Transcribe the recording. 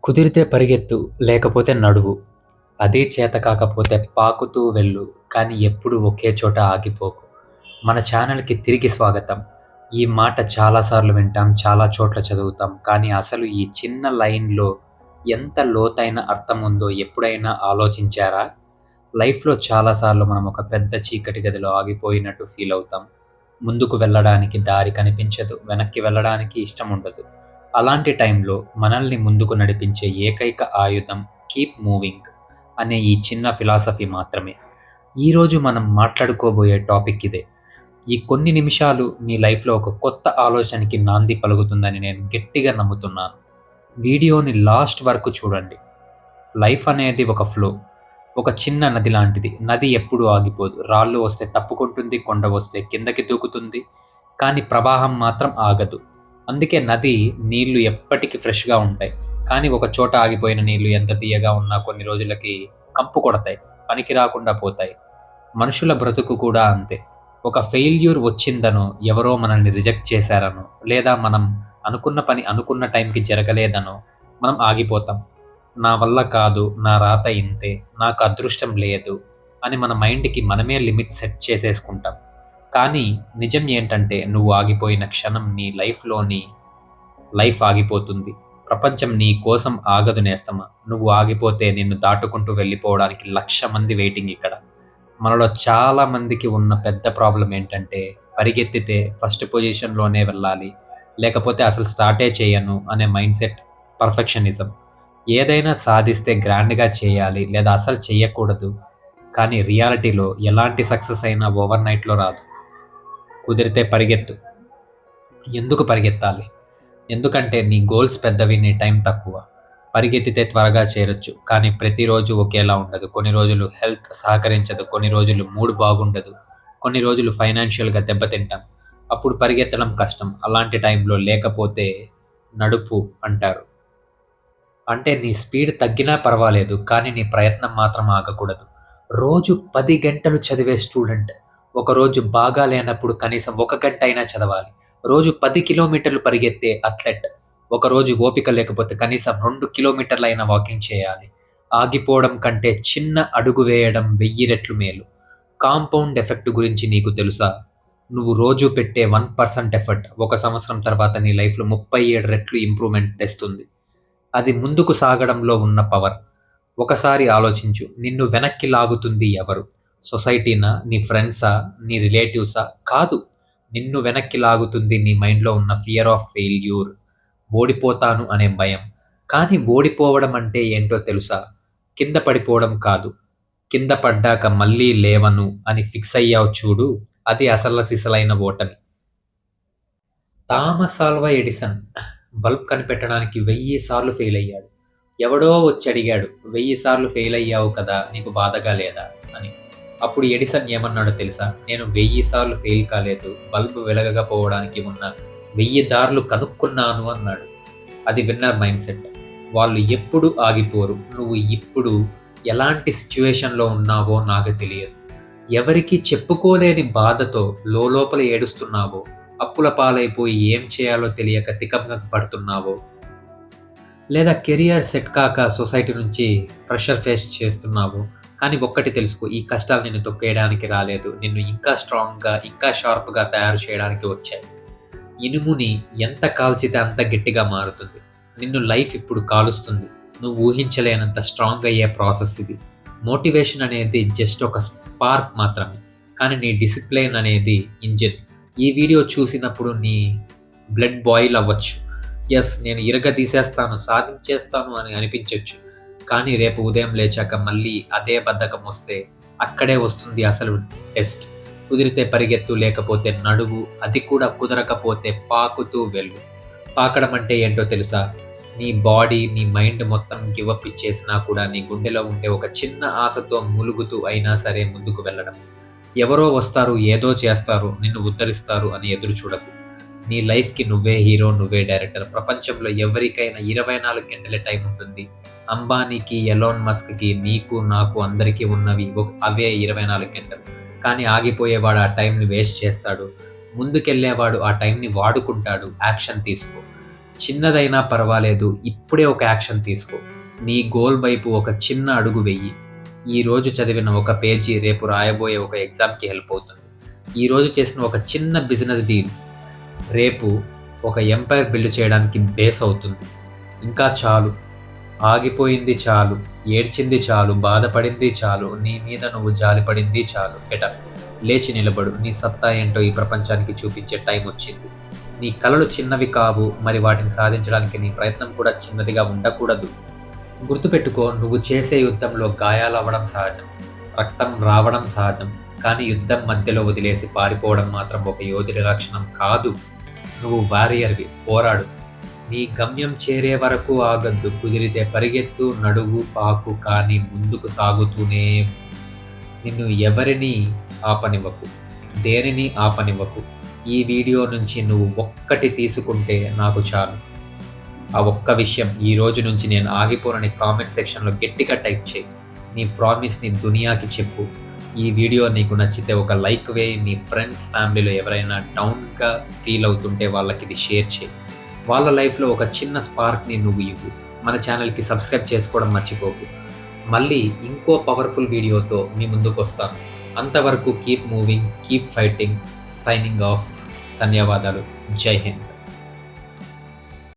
కుదిరితే పరిగెత్తు, లేకపోతే నడువు. అదీ చేత కాకపోతే పాకుతూ వెళ్ళు, కానీ ఎప్పుడూ ఒకే చోట ఆగిపోకు. మన ఛానల్‌కి తిరిగి స్వాగతం. ఈ మాట చాలా సార్లు వింటాం, చాలా చోట్ల చదువుతాం. కానీ అసలు ఈ చిన్న లైన్‌లో ఎంత లోతైన అర్థం ఉందో ఎప్పుడైనా ఆలోచించారా? లైఫ్‌లో చాలా సార్లు మనం ఒక పెద్ద చీకటి గదిలో ఆగిపోయినట్టు ఫీల్ అవుతాం. ముందుకు వెళ్ళడానికి దారి కనిపించదు, వెనక్కి వెళ్ళడానికి ఇష్టం ఉండదు. అలాంటి టైంలో మనల్ని ముందుకు నడిపించే ఏకైక ఆయుధం కీప్ మూవింగ్ అనే ఈ చిన్న ఫిలాసఫీ మాత్రమే. ఈరోజు మనం మాట్లాడుకోబోయే టాపిక్ ఇదే. ఈ కొన్ని నిమిషాలు మీ లైఫ్లో ఒక కొత్త ఆలోచనకి నాంది పలుకుతుందని నేను గట్టిగా నమ్ముతున్నాను. వీడియోని లాస్ట్ వరకు చూడండి. లైఫ్ అనేది ఒక ఫ్లో, ఒక చిన్న నది లాంటిది. నది ఎప్పుడూ ఆగిపోదు. రాళ్ళు వస్తే తప్పుకుంటుంది, కొండ వస్తే కిందకి దూకుతుంది, కానీ ప్రవాహం మాత్రం ఆగదు. అందుకే నది నీళ్లు ఎప్పటికీ ఫ్రెష్‌గా ఉంటాయి. కానీ ఒక చోట ఆగిపోయిన నీళ్లు ఎంత తియ్యగా ఉన్నా కొన్ని రోజులకి కంపు కొడతాయి, పనికి రాకుండా పోతాయి. మనుషుల బ్రతుకు కూడా అంతే. ఒక ఫెయిల్యూర్ వచ్చిందనో, ఎవరో మనల్ని రిజెక్ట్ చేశారనో, లేదా మనం అనుకున్న పని అనుకున్న టైంకి జరగలేదనో మనం ఆగిపోతాం. నా వల్ల కాదు, నా రాత ఇంతే, నాకు అదృష్టం లేదు అని మన మైండ్‌కి మనమే లిమిట్ సెట్ చేసేసుకుంటాం. కానీ నిజం ఏంటంటే నువ్వు ఆగిపోయిన క్షణం నీ లైఫ్ ఆగిపోతుంది. ప్రపంచం నీ కోసం ఆగదు నేస్తమా. నువ్వు ఆగిపోతే నిన్ను దాటుకుంటూ వెళ్ళిపోవడానికి 1,00,000 మంది వెయిటింగ్ ఇక్కడ. మనలో చాలా మందికి ఉన్న పెద్ద ప్రాబ్లమ్ ఏంటంటే పరిగెత్తితే ఫస్ట్ పొజిషన్‌లోనే వెళ్ళాలి, లేకపోతే అసలు స్టార్టే చేయను అనే మైండ్‌సెట్, పర్ఫెక్షనిజం. ఏదైనా సాధిస్తే గ్రాండ్‌గా చేయాలి లేదా అసలు చెయ్యకూడదు. కానీ రియాలిటీలో ఎలాంటి సక్సెస్ అయినా ఓవర్ నైట్‌లో రాదు. కుదిరితే పరిగెత్తు. ఎందుకు పరిగెత్తాలి? ఎందుకంటే నీ గోల్స్ పెద్దవి, నీ టైం తక్కువ. పరిగెత్తితే త్వరగా చేరొచ్చు, కానీ ప్రతిరోజు ఒకేలా ఉండదు. కొన్ని రోజులు హెల్త్ సహకరించదు, కొన్ని రోజులు మూడ్ బాగుండదు, కొన్ని రోజులు ఫైనాన్షియల్‌గా దెబ్బతింటాం. అప్పుడు పరిగెత్తడం కష్టం. అలాంటి టైంలో లేకపోతే నడుపు అంటారు. అంటే నీ స్పీడ్ తగ్గినా పర్వాలేదు, కానీ నీ ప్రయత్నం మాత్రం ఆగకూడదు. రోజు 10 గంటలు చదివే స్టూడెంట్ ఒకరోజు బాగా లేనప్పుడు కనీసం 1 గంట అయినా చదవాలి. రోజు 10 కిలోమీటర్లు పరిగెత్తే అథ్లెట్ ఒకరోజు ఓపిక లేకపోతే కనీసం 2 కిలోమీటర్లైనా వాకింగ్ చేయాలి. ఆగిపోవడం కంటే చిన్న అడుగు వేయడం 1000 రెట్లు మేలు. కాంపౌండ్ ఎఫెక్ట్ గురించి నీకు తెలుసా? నువ్వు రోజు పెట్టే 1% ఎఫర్ట్ 1 సంవత్సరం తర్వాత నీ లైఫ్‌లో 37 రెట్లు ఇంప్రూవ్‌మెంట్ తెస్తుంది. అది ముందుకు సాగడంలో ఉన్న పవర్. ఒకసారి ఆలోచించు, నిన్ను వెనక్కి లాగుతుంది ఎవరు? సొసైటీనా? నీ ఫ్రెండ్సా? నీ రిలేటివ్సా? కాదు. నిన్ను వెనక్కి లాగుతుంది నీ మైండ్‌లో ఉన్న ఫియర్ ఆఫ్ ఫెయిల్యూర్. ఓడిపోతాను అనే భయం. కానీ ఓడిపోవడం అంటే ఏంటో తెలుసా? కింద పడిపోవడం కాదు. కింద పడ్డాక మళ్ళీ లేవను అని ఫిక్స్ అయ్యావు చూడు, అది అసలు సిసలైన ఓటమి. థామస్ ఆల్వా ఎడిసన్ బల్బ్ కనిపెట్టడానికి 1000 సార్లు ఫెయిల్ అయ్యాడు. ఎవడో వచ్చి అడిగాడు, 1000 సార్లు ఫెయిల్ అయ్యావు కదా, నీకు బాధగా లేదా అని. అప్పుడు ఎడిసన్ ఏమన్నాడో తెలుసా? నేను 1000 సార్లు ఫెయిల్ కాలేదు, బల్బ్ వెలగకపోవడానికి ఉన్న 1000 దారులు కనుక్కున్నాను అన్నాడు. అది విన్నర్ మైండ్ సెట్. వాళ్ళు ఎప్పుడు ఆగిపోరు. నువ్వు ఇప్పుడు ఎలాంటి సిచ్యువేషన్‌లో ఉన్నావో నాకు తెలియదు. ఎవరికీ చెప్పుకోలేని బాధతో లోలోపల ఏడుస్తున్నావో, అప్పుల పాలైపోయి ఏం చేయాలో తెలియక తికమక పడుతున్నావో, లేదా కెరియర్ సెట్ కాక సొసైటీ నుంచి ప్రెషర్ ఫేస్ చేస్తున్నావో, కానీ ఒక్కటి తెలుసుకో, ఈ కష్టాలు నిన్ను తొక్కేయడానికి రాలేదు. నిన్ను ఇంకా స్ట్రాంగ్‌గా, ఇంకా షార్ప్‌గా తయారు చేయడానికి వచ్చాయి. ఇనుముని ఎంత కాల్చితే అంత గట్టిగా మారుతుంది. నిన్ను లైఫ్ ఇప్పుడు కాలుస్తుంది. నువ్వు ఊహించలేనంత స్ట్రాంగ్ అయ్యే ప్రాసెస్ ఇది. మోటివేషన్ అనేది జస్ట్ ఒక స్పార్క్ మాత్రమే, కానీ నీ డిసిప్లిన్ అనేది ఇంజిన్. ఈ వీడియో చూసినప్పుడు నీ బ్లడ్ బాయిల్ అవ్వచ్చు. యెస్, నేను ఇరగదీసేస్తాను, సాధించేస్తాను అని అనిపించొచ్చు. కానీ రేపు ఉదయం లేచాక మళ్ళీ అదే బద్ధకం వస్తే అక్కడే వస్తుంది అసలు టెస్ట్. కుదిరితే పరిగెత్తు, లేకపోతే నడువు. అది కూడా కుదరకపోతే పాకుతూ వెళ్ళు. పాకడం అంటే ఏంటో తెలుసా? నీ బాడీ, నీ మైండ్ మొత్తం గివప్ ఇచ్చేసినా కూడా నీ గుండెలో ఉండే ఒక చిన్న ఆశతో మూలుగుతూ అయినా సరే ముందుకు వెళ్ళడం. ఎవరో వస్తారు, ఏదో చేస్తారు, నిన్ను ఉద్ధరిస్తారు అని ఎదురు చూడకు. నీ లైఫ్‌కి నువ్వే హీరో, నువ్వే డైరెక్టర్. ప్రపంచంలో ఎవరికైనా 24 గంటలే టైం ఉంటుంది. అంబానీకి, ఎలాన్ మస్క్‌కి, నీకు, నాకు, అందరికీ ఉన్నవి అవే 24 గంటలు. కానీ ఆగిపోయేవాడు ఆ టైంని వేస్ట్ చేస్తాడు. ముందుకెళ్ళేవాడు ఆ టైంని వాడుకుంటాడు. యాక్షన్ తీసుకో. చిన్నదైనా పర్వాలేదు, ఇప్పుడే ఒక యాక్షన్ తీసుకో. నీ గోల్ వైపు ఒక చిన్న అడుగు వెయ్యి. ఈరోజు చదివిన ఒక పేజీ రేపు రాయబోయే ఒక ఎగ్జామ్‌కి హెల్ప్ అవుతుంది. ఈరోజు చేసిన ఒక చిన్న బిజినెస్ డీల్ రేపు ఒక ఎంపైర్ బిల్డ్ చేయడానికి బేస్ అవుతుంది. ఇంకా చాలు. ఆగిపోయింది చాలు. ఏడ్చింది చాలు. బాధపడింది చాలు. నీ మీద నువ్వు జాలిపడింది చాలు. గెటప్. లేచి నిలబడు. నీ సత్తా ఏంటో ఈ ప్రపంచానికి చూపించే టైం వచ్చింది. నీ కలలు చిన్నవి కావు. మరి వాటిని సాధించడానికి నీ ప్రయత్నం కూడా చిన్నదిగా ఉండకూడదు. గుర్తుపెట్టుకో, నువ్వు చేసే యుద్ధంలో గాయాలవ్వడం సహజం. రక్తం రావడం సహజం. కానీ యుద్ధం మధ్యలో వదిలేసి పారిపోవడం మాత్రం ఒక యోధుడి లక్షణం కాదు. నువ్వు వారియర్‌వి. పోరాడు. నీ గమ్యం చేరే వరకు ఆగొద్దు. కుదిరితే పరిగెత్తు, నడువు, పాకు, కానీ ముందుకు సాగుతూనే ఉండు. నిన్ను ఎవరినీ ఆపనివ్వకు. దేనిని ఆపనివ్వకు. ఈ వీడియో నుంచి నువ్వు ఒక్కటి తీసుకుంటే నాకు చాలు. ఆ ఒక్క విషయం, ఈ రోజు నుంచి నేను ఆగిపోనని కామెంట్ సెక్షన్‌లో గట్టిగా టైప్ చెయ్యి. నీ ప్రామిస్‌ని దునియాకి చెప్పు. ఈ వీడియో నీకు నచ్చితే ఒక లైక్ వేయి. నీ ఫ్రెండ్స్, ఫ్యామిలీలో ఎవరైనా డౌన్‌గా ఫీల్ అవుతుంటే వాళ్ళకిది షేర్ చెయ్యి. వాళ్ళ లైఫ్‌లో ఒక చిన్న స్పార్క్‌ని నువ్వు ఇవ్వు. మన ఛానల్‌కి సబ్స్క్రైబ్ చేసుకోవడం మర్చిపోకు. మళ్ళీ ఇంకో పవర్‌ఫుల్ వీడియోతో మీ ముందుకొస్తాను. అంతవరకు keep moving, keep fighting. Signing off. ధన్యవాదాలు. జై హింద్.